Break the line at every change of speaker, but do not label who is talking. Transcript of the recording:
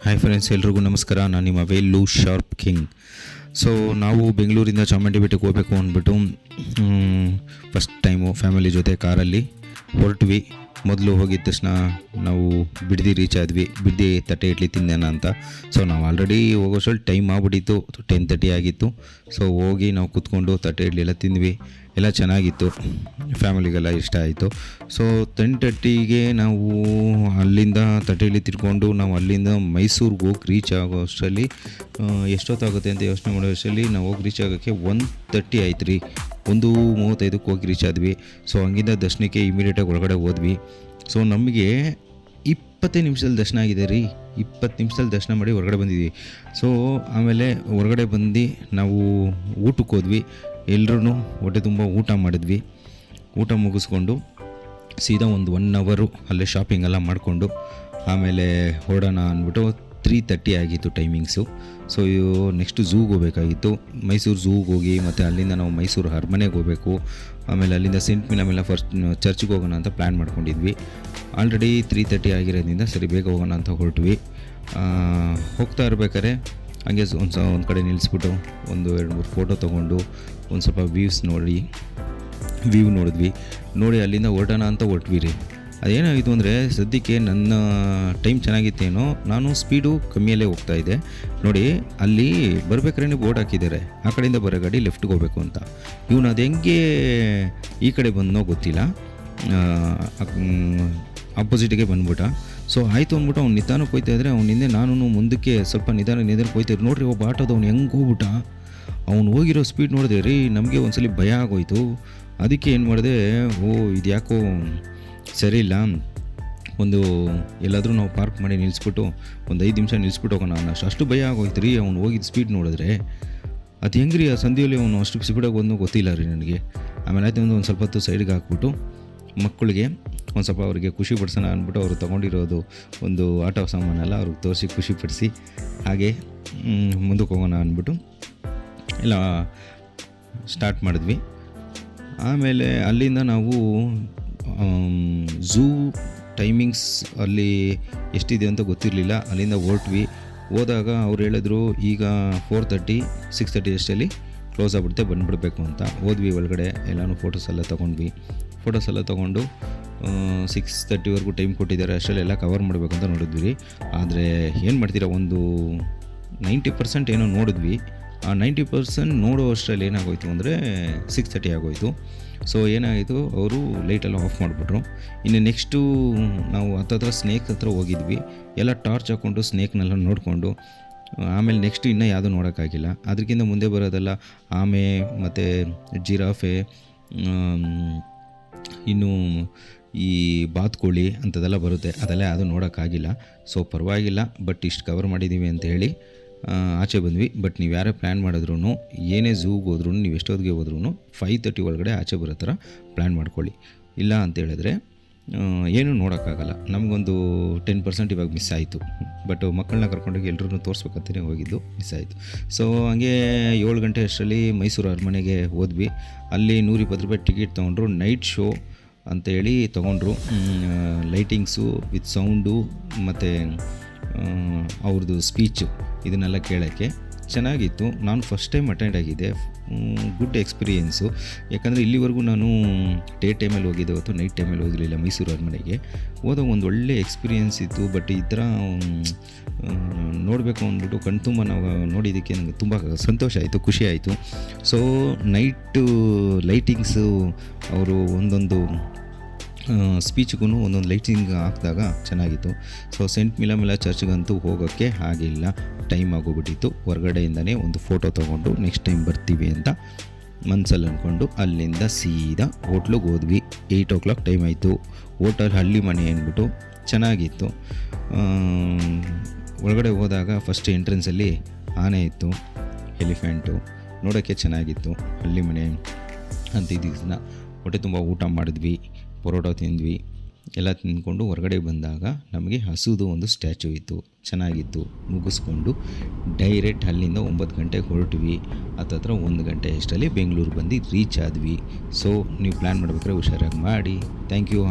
Hi friends, ಎಲ್ರಿಗೂ ನಮಸ್ಕಾರ. ನಾನು ನಿಮ್ಮ ವೇಲು ಶಾರ್ಪ್ ಕಿಂಗ್. ಸೊ ನಾವು ಬೆಂಗಳೂರಿಂದ ಚಾಮುಂಡಿ ಬೆಟ್ಟಕ್ಕೆ ಹೋಗಬೇಕು ಅಂದ್ಬಿಟ್ಟು ಫಸ್ಟ್ ಟೈಮು ಫ್ಯಾಮಿಲಿ ಜೊತೆ ಕಾರಲ್ಲಿ ಹೊರಟ್ವಿ. ಮೊದಲು ಹೋಗಿದ್ದ ತಕ್ಷಣ ನಾವು ಬಿಡದಿ ರೀಚ್ ಆದ್ವಿ. ಬಿಡದಿ ತಟ್ಟೆ ಇಡ್ಲಿ ತಿಂದೇನ ಅಂತ. ಸೊ ನಾವು ಆಲ್ರೆಡಿ ಹೋಗೋಷ್ಟರಲ್ಲಿ ಟೈಮ್ ಆಗ್ಬಿಟ್ಟಿತ್ತು, 10:30 ಆಗಿತ್ತು. ಸೊ ಹೋಗಿ ನಾವು ಕೂತ್ಕೊಂಡು ತಟ್ಟೆ ಇಡ್ಲಿ ಎಲ್ಲ ತಿಂದ್ವಿ. ಎಲ್ಲ ಚೆನ್ನಾಗಿತ್ತು, ಫ್ಯಾಮಿಲಿಗೆಲ್ಲ ಇಷ್ಟ ಆಯಿತು. ಸೊ 10:30ಗೆ ನಾವು ಅಲ್ಲಿಂದ ತಟ್ಟೆ ಇಡ್ಲಿ ತಿರ್ಕೊಂಡು ನಾವು ಅಲ್ಲಿಂದ ಮೈಸೂರಿಗೆ ಹೋಗಿ ರೀಚ್ ಆಗೋ ಅಷ್ಟರಲ್ಲಿ ಎಷ್ಟೊತ್ತಾಗುತ್ತೆ ಅಂತ ಯೋಚನೆ ಮಾಡೋ ಅಷ್ಟರಲ್ಲಿ ನಾವು ಹೋಗಿ ರೀಚ್ ಆಗೋಕ್ಕೆ 1:30 ಆಯ್ತು ರೀ. 1:35ಕ್ಕೆ ಹೋಗಿ ರೀಚ್ ಆದ್ವಿ. ಸೊ ಹಂಗಿಂದ ದರ್ಶನಕ್ಕೆ ಇಮಿಡಿಯೇಟಾಗಿ ಒಳಗಡೆ ಹೋದ್ವಿ. ಸೊ ನಮಗೆ 20 ನಿಮಿಷದಲ್ಲಿ ದರ್ಶನ ಆಗಿದೆ ರೀ. 20 ನಿಮಿಷದಲ್ಲಿ ದರ್ಶನ ಮಾಡಿ ಹೊರಗಡೆ ಬಂದಿದ್ವಿ. ಸೊ ಆಮೇಲೆ ಹೊರಗಡೆ ಬಂದು ನಾವು ಊಟಕ್ಕೆ ಹೋದ್ವಿ. ಎಲ್ಲರೂ ಹೊಟ್ಟೆ ತುಂಬ ಊಟ ಮಾಡಿದ್ವಿ. ಊಟ ಮುಗಿಸ್ಕೊಂಡು ಸೀದಾ ಒಂದು 1 ಅವರು ಅಲ್ಲೇ ಶಾಪಿಂಗ್ ಎಲ್ಲ ಮಾಡಿಕೊಂಡು ಆಮೇಲೆ ಹೊರಡೋಣ ಅಂದ್ಬಿಟ್ಟು 3:30 ಆಗಿತ್ತು ಟೈಮಿಂಗ್ಸು. ಸೊ ನೆಕ್ಸ್ಟ್ ಝೂಗೆ ಹೋಗಬೇಕಾಗಿತ್ತು. ಮೈಸೂರು ಝೂಗೆ ಹೋಗಿ ಮತ್ತು ಅಲ್ಲಿಂದ ನಾವು ಮೈಸೂರು ಅರಮನೆಗೆ ಹೋಗಬೇಕು. ಆಮೇಲೆ ಅಲ್ಲಿಂದ ಸೆಂಟ್ ಮಿಲಾಮೆಲ್ಲ ಫಸ್ಟ್ ಚರ್ಚ್ಗೆ ಹೋಗೋಣ ಅಂತ ಪ್ಲ್ಯಾನ್ ಮಾಡ್ಕೊಂಡಿದ್ವಿ. ಆಲ್ರೆಡಿ 3:30 ಆಗಿರೋದ್ರಿಂದ ಸರಿ ಬೇಗ ಹೋಗೋಣ ಅಂತ ಹೊರಟ್ವಿ. ಹೋಗ್ತಾ ಇರ್ಬೇಕಾದ್ರೆ ಹಂಗೆ ಒಂದು ಕಡೆ ನಿಲ್ಲಿಸ್ಬಿಟ್ಟು 1-2-3 ಫೋಟೋ ತೊಗೊಂಡು ಒಂದು ಸ್ವಲ್ಪ ವ್ಯೂ ನೋಡಿದ್ವಿ. ನೋಡಿ ಅಲ್ಲಿಂದ ಹೊರಟೋಣ ಅಂತ ಹೊರಟ್ವಿ ರೀ. ಅದೇನಾಗಿತ್ತು ಅಂದರೆ ಸದ್ಯಕ್ಕೆ ನನ್ನ ಟೈಮ್ ಚೆನ್ನಾಗಿತ್ತೇನೋ, ನಾನು ಸ್ಪೀಡು ಕಮ್ಮಿಯಲ್ಲೇ ಹೋಗ್ತಾಯಿದ್ದೆ. ನೋಡಿ ಅಲ್ಲಿ ಬರ್ಬೇಕಾದ್ರೆ ಬೋರ್ಡ್ ಹಾಕಿದ್ದಾರೆ, ಆ ಕಡೆಯಿಂದ ಬರೋ ಗಾಡಿ ಲೆಫ್ಟ್ಗೆ ಹೋಗಬೇಕು ಅಂತ. ಇವನು ಅದು ಹೆಂಗೆ ಈ ಕಡೆ ಬಂದನೋ ಗೊತ್ತಿಲ್ಲ, ಆಪೋಸಿಟಿಗೆ ಬಂದ್ಬಿಟ್ಟ. ಸೊ ಆಯಿತು ಅಂದ್ಬಿಟ್ಟು ಅವ್ನು ನಿಧಾನಕ್ಕೆ ಹೋಗ್ತಾ ಇದ್ದರೆ ಅವ್ನ ಹಿಂದೆ ನಾನು ಮುಂದಕ್ಕೆ ಸ್ವಲ್ಪ ನಿಧಾನಕ್ಕೆ ಹೋಗ್ತಾಯಿದ್ರು. ನೋಡ್ರಿ ಒಬ್ಬ ಆಟೋದು ಅವ್ನು ಹೆಂಗೆ ಹೋಗ್ಬಿಟ್ಟ. ಅವ್ನು ಹೋಗಿರೋ ಸ್ಪೀಡ್ ನೋಡಿದೆ ರೀ, ನಮಗೆ ಒಂದ್ಸಲಿ ಭಯ ಆಗೋಯ್ತು. ಅದಕ್ಕೆ ಏನು ಮಾಡಿದೆ, ಇದು ಯಾಕೋ ಸರಿ ಇಲ್ಲ, ಎಲ್ಲಾದರೂ ನಾವು ಪಾರ್ಕ್ ಮಾಡಿ ನಿಲ್ಲಿಸ್ಬಿಟ್ಟು ಒಂದು 5 ನಿಮಿಷ ನಿಲ್ಲಿಸ್ಬಿಟ್ಟು ಹೋಗೋಣ ಅನ್ನೋಷ್ಟು ಅಷ್ಟು ಭಯ ಆಗೋಯ್ತು ರೀ. ಅವ್ನು ಹೋಗಿದ್ದು ಸ್ಪೀಡ್ ನೋಡಿದ್ರೆ ಅದು ಹೆಂಗೆ ರೀ, ಆ ಸಂಧಿಯಲ್ಲಿ ಅವನು ಅಷ್ಟು ಸ್ಪೀಡಾಗಿ ಬಂದು ಗೊತ್ತಿಲ್ಲ ರೀ ನನಗೆ. ಆಮೇಲೆ ಆಯ್ತು ಒಂದು ಸ್ವಲ್ಪ ಹೊತ್ತು ಸೈಡ್ಗೆ ಹಾಕ್ಬಿಟ್ಟು ಮಕ್ಕಳಿಗೆ ಒಂದು ಸ್ವಲ್ಪ ಅವರಿಗೆ ಖುಷಿ ಪಡಿಸೋಣ ಅಂದ್ಬಿಟ್ಟು ಅವರು ತೊಗೊಂಡಿರೋದು ಒಂದು ಆಟೋ ಸಾಮಾನೆಲ್ಲ ಅವ್ರಿಗೆ ತೋರಿಸಿ ಖುಷಿ ಪಡಿಸಿ ಹಾಗೆ ಮುಂದಕ್ಕೆ ಹೋಗೋಣ ಅಂದ್ಬಿಟ್ಟು ಎಲ್ಲ ಸ್ಟಾರ್ಟ್ ಮಾಡಿದ್ವಿ. ಆಮೇಲೆ ಅಲ್ಲಿಂದ ನಾವು ಝೂ ಟೈಮಿಂಗ್ಸ್ ಅಲ್ಲಿ ಎಷ್ಟಿದೆ ಅಂತ ಗೊತ್ತಿರಲಿಲ್ಲ. ಅಲ್ಲಿಂದ ಹೊರಟ್ವಿ. ಹೋದಾಗ ಅವ್ರು ಹೇಳಿದ್ರು ಈಗ 4:30, 6:30 ಅಷ್ಟರಲ್ಲಿ ಕ್ಲೋಸ್ ಆಗಿಬಿಡುತ್ತೆ, ಬಂದುಬಿಡ್ಬೇಕು ಅಂತ. ಹೋದ್ವಿ ಒಳಗಡೆ, ಎಲ್ಲನೂ ಫೋಟೋಸ್ ಎಲ್ಲ ತೊಗೊಂಡು 6:30ವರೆಗೂ ಟೈಮ್ ಕೊಟ್ಟಿದ್ದಾರೆ. ಅಷ್ಟರಲ್ಲಿ ಎಲ್ಲ ಕವರ್ ಮಾಡಬೇಕಂತ ನೋಡಿದ್ವಿ. ಆದರೆ ಏನು ಮಾಡ್ತೀರಾ, ಒಂದು 90% ಏನೋ ನೋಡಿದ್ವಿ. ಆ 90% ನೋಡೋ ಅಷ್ಟರಲ್ಲಿ ಏನಾಗೋಯ್ತು ಅಂದರೆ 6:30 ಆಗೋಯಿತು. ಸೊ ಏನಾಯಿತು, ಅವರು ಲೈಟೆಲ್ಲ ಆಫ್ ಮಾಡಿಬಿಟ್ರು. ಇನ್ನು ನೆಕ್ಸ್ಟು ನಾವು ಹತ್ತತ್ರ ಸ್ನೇಕ್ ಹತ್ರ ಹೋಗಿದ್ವಿ. ಎಲ್ಲ ಟಾರ್ಚ್ ಹಾಕ್ಕೊಂಡು ಸ್ನೇಕ್ನೆಲ್ಲ ನೋಡಿಕೊಂಡು ಆಮೇಲೆ ನೆಕ್ಸ್ಟು ಇನ್ನೂ ಯಾವುದೂ ನೋಡೋಕ್ಕಾಗಿಲ್ಲ. ಅದಕ್ಕಿಂತ ಮುಂದೆ ಬರೋದೆಲ್ಲ ಆಮೆ ಮತ್ತು ಜಿರಾಫೆ, ಇನ್ನು ಈ ಬಾತುಕೋಳಿ ಅಂಥದ್ದೆಲ್ಲ ಬರುತ್ತೆ. ಅದೆಲ್ಲ ಯಾವುದೂ ನೋಡೋಕ್ಕಾಗಿಲ್ಲ. ಸೊ ಪರವಾಗಿಲ್ಲ, ಬಟ್ ಇಷ್ಟು ಕವರ್ ಮಾಡಿದ್ದೀವಿ ಅಂತ ಹೇಳಿ ಆಚೆ ಬಂದ್ವಿ. ಬಟ್ ನೀವು ಯಾರೇ ಪ್ಲ್ಯಾನ್ ಮಾಡಿದ್ರು, ಏನೇ ಝೂಗೆ ಹೋದ್ರೂ, ನೀವು ಎಷ್ಟೊತ್ತಿಗೆ ಹೋದ್ರೂ 5:30 ಒಳಗಡೆ ಆಚೆ ಬರೋ ಥರ ಪ್ಲ್ಯಾನ್ ಮಾಡ್ಕೊಳ್ಳಿ. ಇಲ್ಲ ಅಂತ ಹೇಳಿದ್ರೆ ಏನೂ ನೋಡೋಕ್ಕಾಗಲ್ಲ. ನಮಗೊಂದು 10% ಇವಾಗ ಮಿಸ್ ಆಯಿತು. ಬಟ್ ಮಕ್ಕಳನ್ನ ಕರ್ಕೊಂಡೋಗಿ ಎಲ್ಲರೂ ತೋರಿಸ್ಬೇಕಂತಲೇ ಹೋಗಿದ್ದು, ಮಿಸ್ ಆಯಿತು. ಸೊ ಹಂಗೆ 7 ಗಂಟೆ ಅಷ್ಟರಲ್ಲಿ ಮೈಸೂರು ಅರಮನೆಗೆ ಹೋದ್ವಿ. ಅಲ್ಲಿ 120 ರೂಪಾಯಿ ಟಿಕೆಟ್ ತೊಗೊಂಡ್ರು. ನೈಟ್ ಶೋ ಅಂತೇಳಿ ತೊಗೊಂಡ್ರು. ಲೈಟಿಂಗ್ಸು ವಿತ್ ಸೌಂಡು ಮತ್ತು ಅವ್ರದ್ದು ಸ್ಪೀಚು ಇದನ್ನೆಲ್ಲ ಕೇಳೋಕ್ಕೆ ಚೆನ್ನಾಗಿತ್ತು. ನಾನು ಫಸ್ಟ್ ಟೈಮ್ ಅಟೆಂಡ್ ಆಗಿದ್ದೆ. Good experience. ಯಾಕಂದರೆ ಇಲ್ಲಿವರೆಗೂ ನಾನು ಡೇ ಟೈಮಲ್ಲಿ ಹೋಗಿದ್ದೆ ಹೊತ್ತು ನೈಟ್ ಟೈಮಲ್ಲಿ ಹೋಗಿರಲಿಲ್ಲ ಮೈಸೂರು ಅರಮನೆಗೆ. ಹೋದಾಗ ಒಂದು ಒಳ್ಳೆ ಎಕ್ಸ್ಪೀರಿಯೆನ್ಸ್ ಇತ್ತು. ಬಟ್ ಈ ಥರ ನೋಡಬೇಕು ಅಂದ್ಬಿಟ್ಟು ಕಣ್ತುಂಬ ನಾವು ನೋಡಿದ್ದಕ್ಕೆ ನನಗೆ ತುಂಬ ಸಂತೋಷ ಆಯಿತು, ಖುಷಿ ಆಯಿತು. ಸೊ ನೈಟು ಲೈಟಿಂಗ್ಸು ಅವರು ಒಂದೊಂದು ಸ್ಪೀಚ್ಗೂ ಒಂದೊಂದು ಲೈಟಿಂಗ್ ಹಾಕಿದಾಗ ಚೆನ್ನಾಗಿತ್ತು. ಸೊ ಸೆಂಟ್ ಮಿಲಾಮೆಲ್ಲ ಚರ್ಚ್ಗಂತೂ ಹೋಗೋಕ್ಕೆ ಆಗಿಲ್ಲ, ಟೈಮ್ ಆಗೋಗ್ಬಿಟ್ಟಿತ್ತು. ಹೊರಗಡೆಯಿಂದನೇ ಒಂದು ಫೋಟೋ ತೊಗೊಂಡು ನೆಕ್ಸ್ಟ್ ಟೈಮ್ ಬರ್ತೀವಿ ಅಂತ ಮನಸ್ಸಲ್ಲಿ ಅಂದ್ಕೊಂಡು ಅಲ್ಲಿಂದ ಸೀದಾ ಹೋಟ್ಲಿಗೆ ಹೋದ್ವಿ. 8 o'clock ಟೈಮ್ ಆಯಿತು. ಹೋಟೆಲ್ ಹಳ್ಳಿ ಮನೆ ಅಂದ್ಬಿಟ್ಟು ಚೆನ್ನಾಗಿತ್ತು. ಒಳಗಡೆ ಹೋದಾಗ ಫಸ್ಟ್ ಎಂಟ್ರೆನ್ಸಲ್ಲಿ ಆನೆ ಇತ್ತು, ಎಲಿಫೆಂಟು ನೋಡೋಕ್ಕೆ ಚೆನ್ನಾಗಿತ್ತು. ಹಳ್ಳಿ ಮನೆ ಅಂತಿದ್ದ ದಿವಸ ಹೊಟ್ಟೆ ತುಂಬ ಊಟ ಮಾಡಿದ್ವಿ, ಪರೋಟ ತಿಂದ್ವಿ. ಎಲ್ಲ ತಿಂದ್ಕೊಂಡು ಹೊರಗಡೆ ಬಂದಾಗ ನಮಗೆ ಹಸುದು ಒಂದು ಸ್ಟ್ಯಾಚು ಇತ್ತು, ಚೆನ್ನಾಗಿತ್ತು. ಮುಗಿಸ್ಕೊಂಡು ಡೈರೆಕ್ಟ್ ಅಲ್ಲಿಂದ 9 ಗಂಟೆಗೆ ಹೊರಟ್ವಿ. ಹತ್ತತ್ರ 1 ಗಂಟೆ ಅಷ್ಟರಲ್ಲಿ ಬೆಂಗಳೂರು ಬಂದು ರೀಚ್ ಆದ್ವಿ. ಸೊ ನೀವು ಪ್ಲ್ಯಾನ್ ಮಾಡ್ಬೇಕಾದ್ರೆ ಹುಷಾರಾಗಿ ಮಾಡಿ. Thank you.